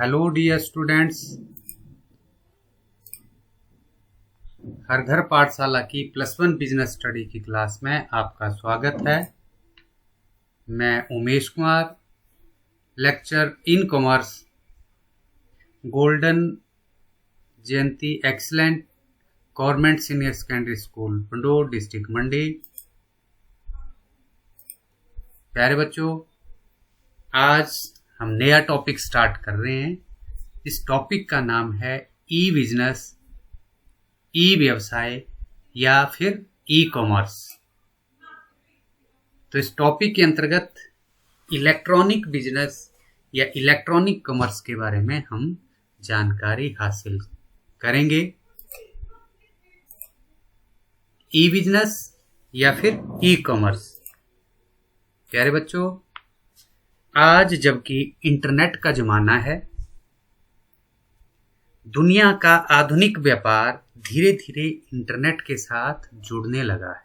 Hello dear students, हर घर पाठशाला की +1 बिजनेस स्टडी की क्लास में आपका स्वागत है। मैं Umesh Kumar, lecture in commerce, golden Jayanti excellent government senior secondary school Pandor, district Mandi. प्यारे बच्चों, आज हम नया टॉपिक स्टार्ट कर रहे हैं। इस टॉपिक का नाम है ई बिजनेस, ई व्यवसाय या फिर ई कॉमर्स। तो इस टॉपिक के अंतर्गत इलेक्ट्रॉनिक बिजनेस या इलेक्ट्रॉनिक कॉमर्स के बारे में हम जानकारी हासिल करेंगे। ई बिजनेस या फिर ई कॉमर्स। प्यारे बच्चों, आज जबकि इंटरनेट का जमाना है, दुनिया का आधुनिक व्यापार धीरे धीरे इंटरनेट के साथ जुड़ने लगा है।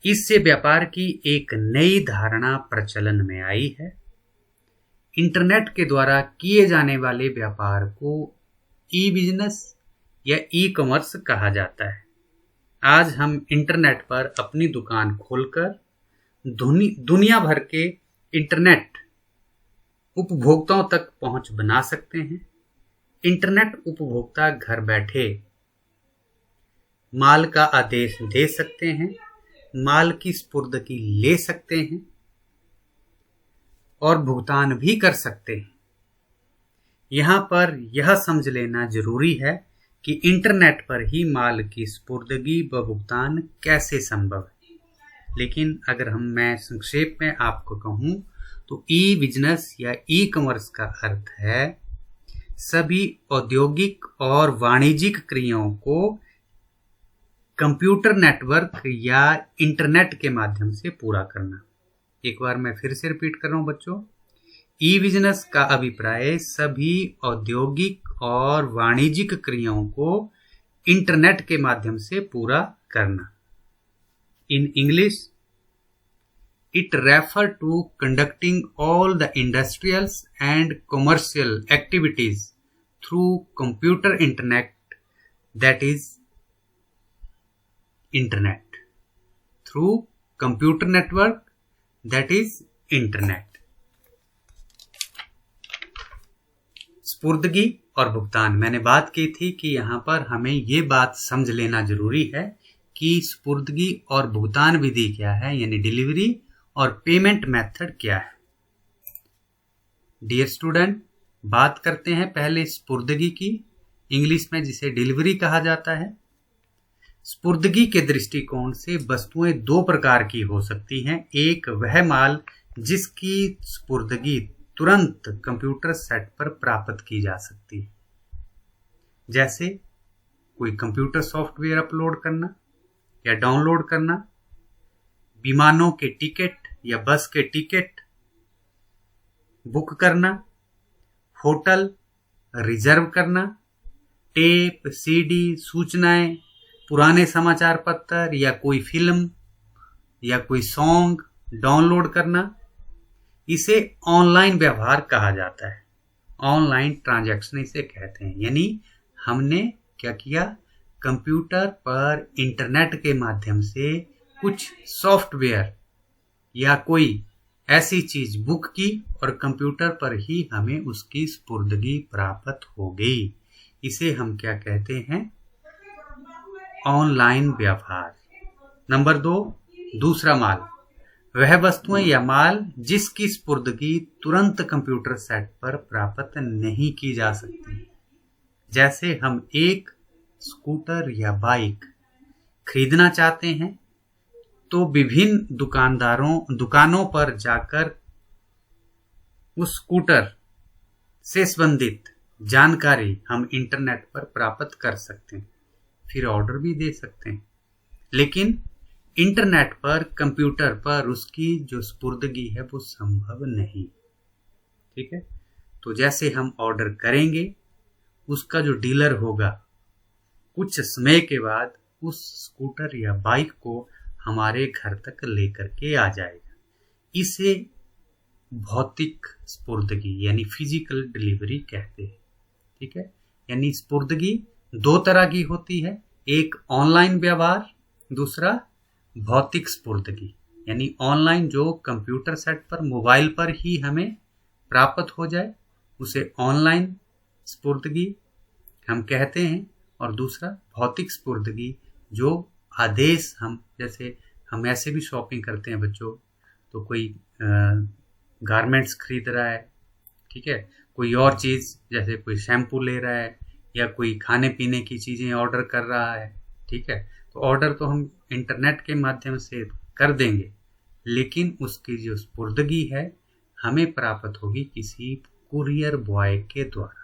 इससे व्यापार की एक नई धारणा प्रचलन में आई है। इंटरनेट के द्वारा किए जाने वाले व्यापार को ई बिजनेस या ई कॉमर्स कहा जाता है। आज हम इंटरनेट पर अपनी दुकान खोलकर दुनिया भर के इंटरनेट उपभोक्ताओं तक पहुंच बना सकते हैं। इंटरनेट उपभोक्ता घर बैठे माल का आदेश दे सकते हैं, माल की स्पुर्दगी ले सकते हैं और भुगतान भी कर सकते हैं। यहाँ पर यह समझ लेना जरूरी है कि इंटरनेट पर ही माल की स्पुर्दगी व भुगतान कैसे संभव है। लेकिन अगर मैं संक्षेप में आपको कहूँ तो ई बिजनेस या ई कॉमर्स का अर्थ है सभी औद्योगिक और वाणिज्यिक क्रियाओं को कंप्यूटर नेटवर्क या इंटरनेट के माध्यम से पूरा करना। एक बार मैं फिर से रिपीट कर रहा हूं बच्चों, ई बिजनेस का अभिप्राय सभी औद्योगिक और वाणिज्यिक क्रियाओं को इंटरनेट के माध्यम से पूरा करना। In English, it refers to conducting all the industrial and commercial activities through computer internet, that is internet, through computer network, that is internet। स्पुर्दगी और भुगतान, मैंने बात की थी कि यहाँ पर हमें ये बात समझ लेना जरूरी है कि स्पुर्दगी और भुगतान विधि क्या है, यानी डिलीवरी और पेमेंट मेथड क्या है। डियर स्टूडेंट, बात करते हैं पहले स्पुर्दगी की, इंग्लिश में जिसे डिलीवरी कहा जाता है। स्पुर्दगी के दृष्टिकोण से वस्तुएं दो प्रकार की हो सकती हैं। एक वह माल जिसकी स्पुर्दगी तुरंत कंप्यूटर सेट पर प्राप्त की जा सकती है, जैसे कोई कंप्यूटर सॉफ्टवेयर अपलोड करना या डाउनलोड करना, विमानों के टिकट या बस के टिकट बुक करना, होटल रिजर्व करना, टेप, सीडी, सूचनाएं, पुराने समाचार पत्र या कोई फिल्म या कोई सॉन्ग डाउनलोड करना। इसे ऑनलाइन व्यवहार कहा जाता है। ऑनलाइन ट्रांजैक्शन इसे कहते हैं। यानी हमने क्या किया, कंप्यूटर पर इंटरनेट के माध्यम से कुछ सॉफ्टवेयर या कोई ऐसी चीज बुक की और कंप्यूटर पर ही हमें उसकी स्पुर्दगी प्राप्त हो गई। इसे हम क्या कहते हैं, ऑनलाइन व्यवहार। नंबर 2, दूसरा माल, वह वस्तुएं या माल जिसकी स्पुर्दगी तुरंत कंप्यूटर सेट पर प्राप्त नहीं की जा सकती। जैसे हम एक स्कूटर या बाइक खरीदना चाहते हैं तो विभिन्न दुकानों पर जाकर उस स्कूटर से संबंधित जानकारी हम इंटरनेट पर प्राप्त कर सकते हैं, फिर ऑर्डर भी दे सकते हैं। लेकिन इंटरनेट पर, कंप्यूटर पर उसकी जो स्पुर्दगी है वो संभव नहीं। ठीक है, तो जैसे हम ऑर्डर करेंगे, उसका जो डीलर होगा कुछ समय के बाद उस स्कूटर या बाइक को हमारे घर तक लेकर के आ जाएगा। इसे भौतिक स्पुर्दगी यानी फिजिकल डिलीवरी कहते हैं। ठीक है, यानी स्पुर्दगी दो तरह की होती है, एक ऑनलाइन व्यवहार, दूसरा भौतिक स्पुर्दगी यानी ऑनलाइन जो कंप्यूटर सेट पर मोबाइल पर ही हमें प्राप्त हो जाए उसे ऑनलाइन स्पुर्दगी हम कहते हैं। और दूसरा भौतिक स्पुर्दगी जो आदेश हम, जैसे हम ऐसे भी शॉपिंग करते हैं बच्चों, तो कोई गारमेंट्स खरीद रहा है, ठीक है, कोई और चीज़ जैसे कोई शैम्पू ले रहा है या कोई खाने पीने की चीज़ें ऑर्डर कर रहा है, ठीक है, तो ऑर्डर तो हम इंटरनेट के माध्यम से कर देंगे, लेकिन उसकी जो स्पुर्दगी है हमें प्राप्त होगी किसी कुरियर बॉय के द्वारा।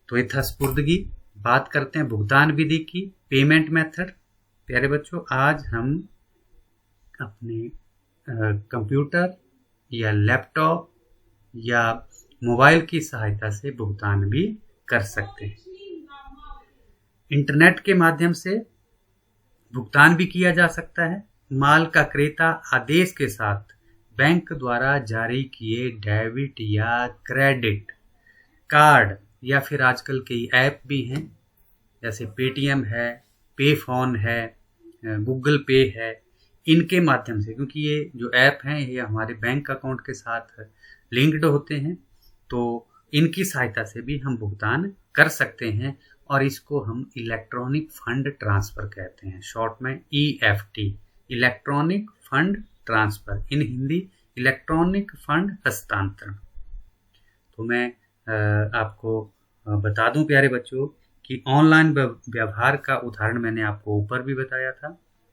तो ये था स्पुर्दगी। बात करते हैं भुगतान विधि की, पेमेंट मेथड। प्यारे बच्चों, आज हम अपने कंप्यूटर या लैपटॉप या मोबाइल की सहायता से भुगतान भी कर सकते हैं। इंटरनेट के माध्यम से भुगतान भी किया जा सकता है। माल का क्रेता आदेश के साथ बैंक द्वारा जारी किए डेबिट या क्रेडिट कार्ड या फिर आजकल कई ऐप भी हैं, जैसे पेटीएम है, पे फोन है, गूगल पे है, इनके माध्यम से, क्योंकि ये जो ऐप हैं ये हमारे बैंक अकाउंट के साथ लिंक्ड होते हैं, तो इनकी सहायता से भी हम भुगतान कर सकते हैं। और इसको हम इलेक्ट्रॉनिक फंड ट्रांसफर कहते हैं, शॉर्ट में EFT, इलेक्ट्रॉनिक फंड ट्रांसफर, इन हिंदी इलेक्ट्रॉनिक फंड हस्तांतरण। तो मैं आपको बता दूं प्यारे बच्चों कि ऑनलाइन व्यवहार का उदाहरण मैंने आपको ऊपर भी बताया था,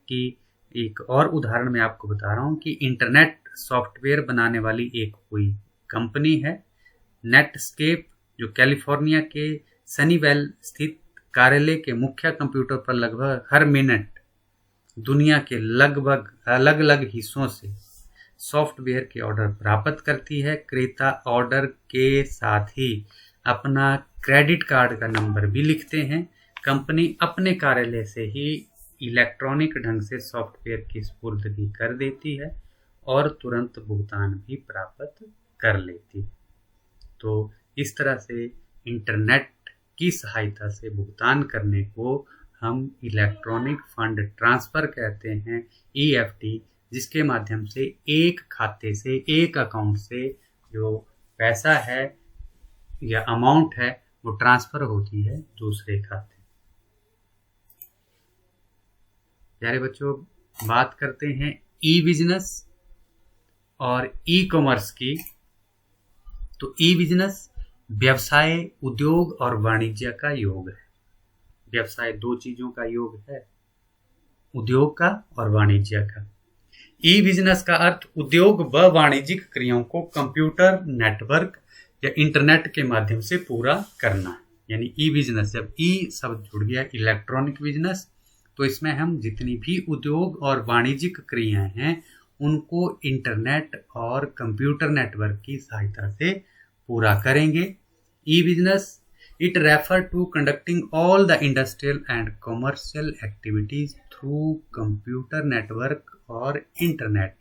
कि एक और उदाहरण मैं आपको बता रहा हूं कि इंटरनेट सॉफ्टवेयर बनाने वाली एक कोई कंपनी है, नेटस्केप, जो कैलिफोर्निया के सनीवेल स्थित कार्यालय के मुख्य कंप्यूटर पर लगभग हर मिनट दुनिया के लगभग अलग अलग हिस्सों से सॉफ्टवेयर के ऑर्डर प्राप्त करती है। क्रेता ऑर्डर के साथ ही अपना क्रेडिट कार्ड का नंबर भी लिखते हैं। कंपनी अपने कार्यालय से ही इलेक्ट्रॉनिक ढंग से सॉफ्टवेयर की स्पुर्दगी कर देती है और तुरंत भुगतान भी प्राप्त कर लेती है। तो इस तरह से इंटरनेट की सहायता से भुगतान करने को हम इलेक्ट्रॉनिक फंड ट्रांसफर कहते हैं, EFT, जिसके माध्यम से एक खाते से, एक अकाउंट से जो पैसा है या अमाउंट है वो ट्रांसफर होती है दूसरे खाते। प्यारे बच्चों, बात करते हैं ई-बिजनेस और ई-कॉमर्स की। तो ई-बिजनेस व्यवसाय, उद्योग और वाणिज्य का योग है। व्यवसाय दो चीजों का योग है, उद्योग का और वाणिज्य का। ई-बिजनेस का अर्थ उद्योग व वाणिज्यिक क्रियाओं को कंप्यूटर नेटवर्क या इंटरनेट के माध्यम से पूरा करना है। यानी ई-बिजनेस, जब ई शब्द जुड़ गया इलेक्ट्रॉनिक बिजनेस, तो इसमें हम जितनी भी उद्योग और वाणिज्यिक क्रियाएं हैं उनको इंटरनेट और कंप्यूटर नेटवर्क की सहायता से पूरा करेंगे। E business, it refer to conducting all the industrial and commercial activities through computer network और इंटरनेट।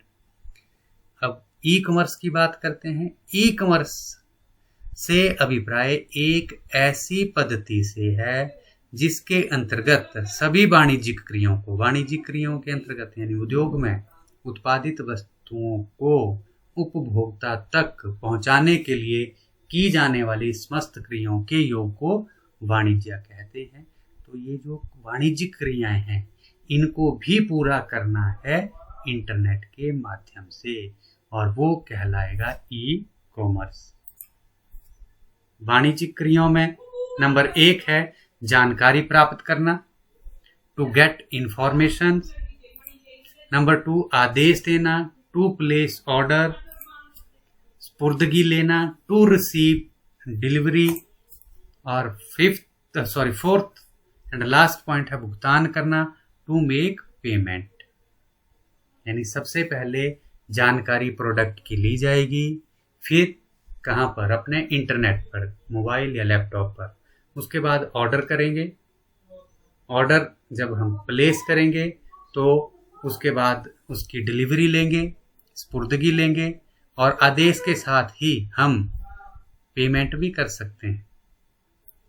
अब ई कॉमर्स की बात करते हैं। ई कॉमर्स से अभिप्राय एक ऐसी पद्धति से है जिसके अंतर्गत सभी वाणिज्यिक क्रियाओं को, वाणिज्यिक क्रियाओं के अंतर्गत यानी उद्योग में उत्पादित वस्तुओं को उपभोक्ता तक पहुंचाने के लिए की जाने वाली समस्त क्रियाओं के योग को वाणिज्य कहते हैं। तो ये जो वाणिज्यिक क्रियाएं हैं इनको भी पूरा करना है इंटरनेट के माध्यम से, और वो कहलाएगा ई कॉमर्स। वाणिज्यिक क्रियाओं में नंबर 1 है जानकारी प्राप्त करना, टू गेट इंफॉर्मेशन। नंबर 2 आदेश देना, टू प्लेस ऑर्डर, स्पुर्दगी लेना, टू रिसीव डिलीवरी, और फोर्थ एंड लास्ट पॉइंट है भुगतान करना, टू मेक पेमेंट। यानी सबसे पहले जानकारी प्रोडक्ट की ली जाएगी, फिर कहाँ पर, अपने इंटरनेट पर, मोबाइल या लैपटॉप पर। उसके बाद ऑर्डर करेंगे, ऑर्डर जब हम प्लेस करेंगे तो उसके बाद उसकी डिलीवरी लेंगे, स्पुर्दगी लेंगे और आदेश के साथ ही हम पेमेंट भी कर सकते हैं।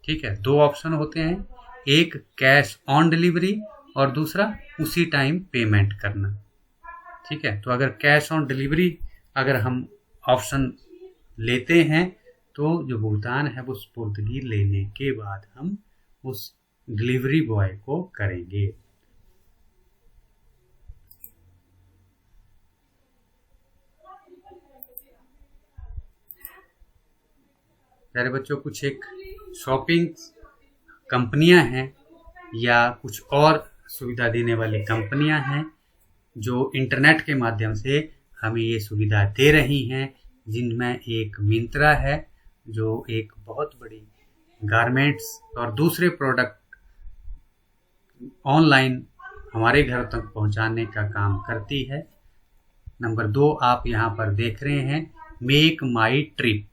ठीक है, दो ऑप्शन होते हैं, एक कैश ऑन डिलीवरी और दूसरा उसी टाइम पेमेंट करना। ठीक है, तो अगर कैश ऑन डिलीवरी अगर हम ऑप्शन लेते हैं तो जो भुगतान है वो स्पुर्दगी लेने के बाद हम उस डिलीवरी बॉय को करेंगे। प्यारे बच्चों, कुछ एक शॉपिंग कंपनियां हैं या कुछ और सुविधा देने वाली कंपनियां हैं जो इंटरनेट के माध्यम से हमें ये सुविधा दे रही हैं, जिनमें एक मिंत्रा है जो एक बहुत बड़ी गारमेंट्स और दूसरे प्रोडक्ट ऑनलाइन हमारे घर तक पहुंचाने का काम करती है। नंबर 2 आप यहाँ पर देख रहे हैं मेक माई ट्रिप।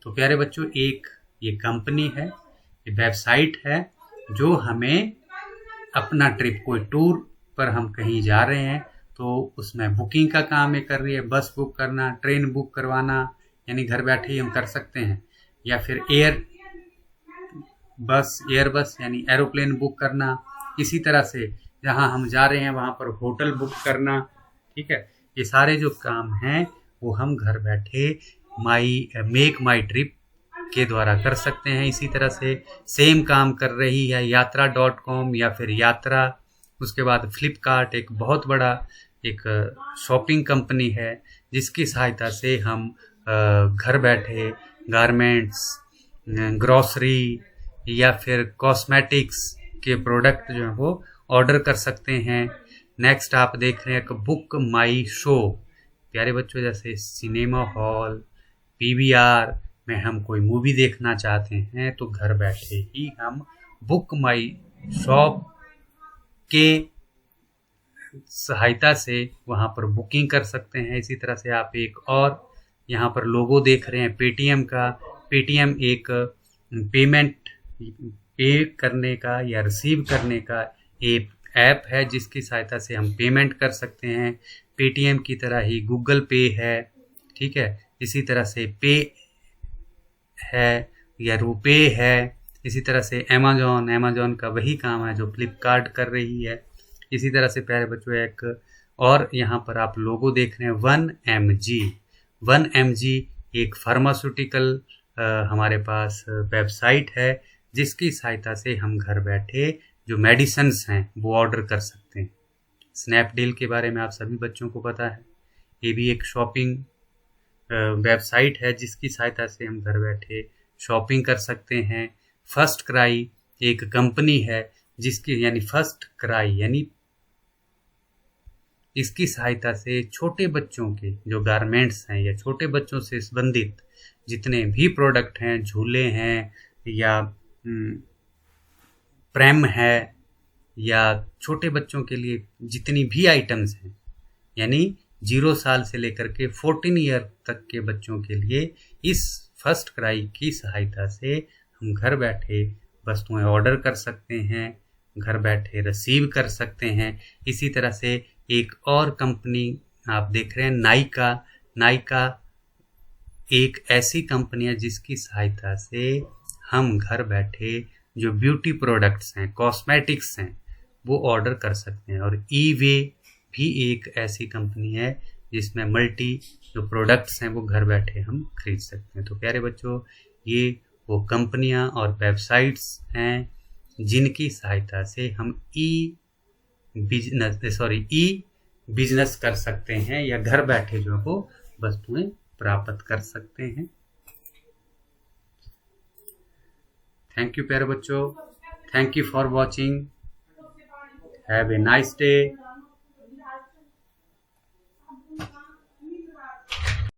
तो प्यारे बच्चों, एक ये कंपनी है, ये वेबसाइट है जो हमें अपना ट्रिप, कोई टूर पर हम कहीं जा रहे हैं तो उसमें बुकिंग का काम ये कर रही है। बस बुक करना, ट्रेन बुक करवाना, यानी घर बैठे ही हम कर सकते हैं, या फिर एयरबस यानी एरोप्लेन बुक करना। इसी तरह से जहां हम जा रहे हैं वहां पर होटल बुक करना। ठीक है, ये सारे जो काम हैं वो हम घर बैठे मेक माई ट्रिप के द्वारा कर सकते हैं। इसी तरह से सेम काम कर रही है यात्रा.com या फिर यात्रा। उसके बाद फ्लिपकार्ट एक बहुत बड़ा एक शॉपिंग कंपनी है जिसकी सहायता से हम घर बैठे गारमेंट्स, ग्रॉसरी या फिर कॉस्मेटिक्स के प्रोडक्ट जो है वो ऑर्डर कर सकते हैं। नेक्स्ट आप देख रहे हैं कि बुक माई शो। प्यारे बच्चों, जैसे सिनेमा हॉल, पीवीआर में हम कोई मूवी देखना चाहते हैं तो घर बैठे ही हम बुक माई शॉप के सहायता से वहाँ पर बुकिंग कर सकते हैं। इसी तरह से आप एक और यहाँ पर लोगो देख रहे हैं पेटीएम का। पेटीएम एक पेमेंट पे करने का या रिसीव करने का एक ऐप है जिसकी सहायता से हम पेमेंट कर सकते हैं। पेटीएम की तरह ही गूगल पे है। ठीक है, इसी तरह से पे है या रुपे है। इसी तरह से अमेजोन का वही काम है जो फ्लिपकार्ट कर रही है। इसी तरह से प्यारे बच्चों, एक और यहाँ पर आप लोगो देख रहे हैं 1mg। 1mg एक फार्मास्यूटिकल हमारे पास वेबसाइट है जिसकी सहायता से हम घर बैठे जो मेडिसिन्स हैं वो ऑर्डर कर सकते हैं। स्नैपडील के बारे में आप सभी बच्चों को पता है, ये भी एक शॉपिंग वेबसाइट है जिसकी सहायता से हम घर बैठे शॉपिंग कर सकते हैं। फर्स्ट क्राई एक कंपनी है जिसकी यानी फर्स्ट क्राई यानी इसकी सहायता से छोटे बच्चों के जो गारमेंट्स हैं या छोटे बच्चों से संबंधित जितने भी प्रोडक्ट हैं, झूले हैं या प्रैम है या छोटे बच्चों के लिए जितनी भी आइटम्स हैं, यानी 0 साल से लेकर के 14 ईयर तक के बच्चों के लिए इस फर्स्ट क्राई की सहायता से हम घर बैठे वस्तुएं ऑर्डर कर सकते हैं, घर बैठे रिसीव कर सकते हैं। इसी तरह से एक और कंपनी आप देख रहे हैं नायका एक ऐसी कंपनी है जिसकी सहायता से हम घर बैठे जो ब्यूटी प्रोडक्ट्स हैं, कॉस्मेटिक्स हैं, वो ऑर्डर कर सकते हैं। और ईवे भी एक ऐसी कंपनी है जिसमें मल्टी जो प्रोडक्ट्स हैं वो घर बैठे हम खरीद सकते हैं। तो प्यारे बच्चों, ये वो कंपनियां और वेबसाइट्स हैं जिनकी सहायता से हम ई बिजनेस कर सकते हैं या घर बैठे जो है वो वस्तुएं प्राप्त कर सकते हैं। थैंक यू प्यारे बच्चों, thank you for watching, have a nice day.